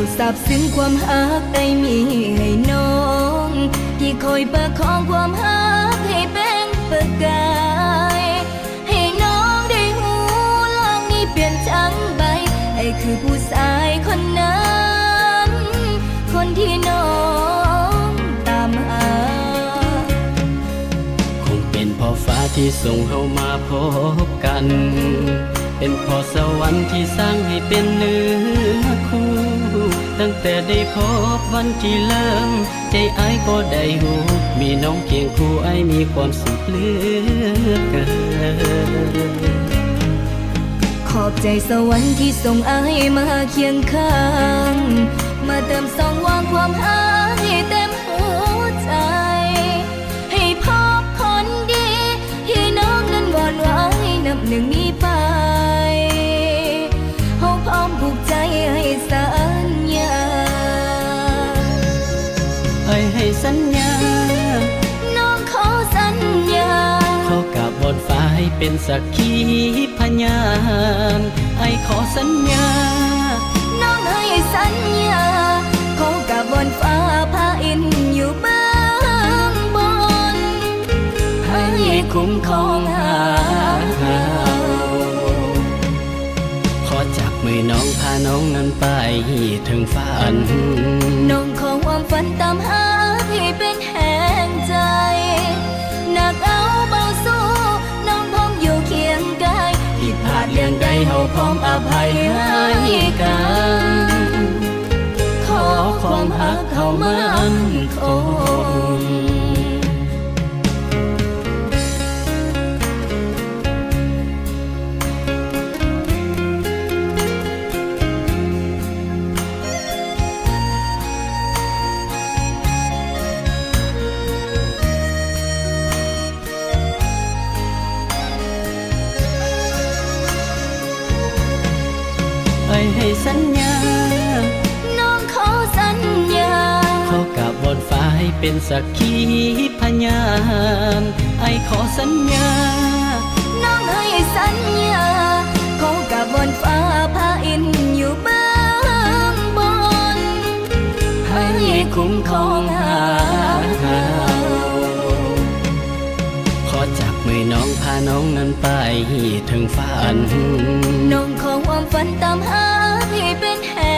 สุดซาบซึ้งความฮักได้มีให้น้องที่คอยประคองความฮักให้เป็นประกายให้น้องได้หูโลกนี้เปลี่ยนจังใบไอ้คือผู้ชายคนนั้นคนที่น้องตามหาคงเป็นเพราะฟ้าที่ส่งเฮามาพบกันเป็นเพราะสวรรค์ที่สร้างให้เป็นเนื้อคู่ตั้งแต่ได้พบวันที่เริ่มใจอ้ายก็ได้หูมีน้องเคียงคู่อ้ายมีความสุขเหลือเกินขอบใจสวรรค์ที่ส่งอ้ายมาเคียงข้างมาเติมส่องวางความฮักให้เต็มหัวใจให้พบคนดีที่น้องนั้นวอนไว้นับหนึ่งนี้ไปเฮาพร้อมผูกใจให้สัญญาให้สัญญาน้องขอสัญญาขอกราบบนฟ้าให้เป็นสักขีพยานไอ้ขอสัญญาน้องให้สัญญาขอกับบนฟ้าพาอินอยู่เบื้องบนให้คุ้มครองหาขอจับมือน้องพาน้องนั้นไปถึงฝันน้องขอความฝันตามหาให้เป็นแห่งใจหนักเอาเบาสู้น้องพร้อมอยู่เคียงกายผิดพลาดเรื่องใดเฮาพร้อมอภัยให้กันขอความฮักเข้ามั่นคงให้สัญญาน้องขอสัญญาขอกับบนฟ้าให้เป็นสักขีพยานไอ้ขอสัญญาน้องให้สัญญาขอกับบนฟ้าพาอินอยู่เบื้องบนให้คุ้มครองหาขอจับมือน้องพาน้องนั้นไปถึงฝันน้องขอความฝันตามหาให้เป็นแห่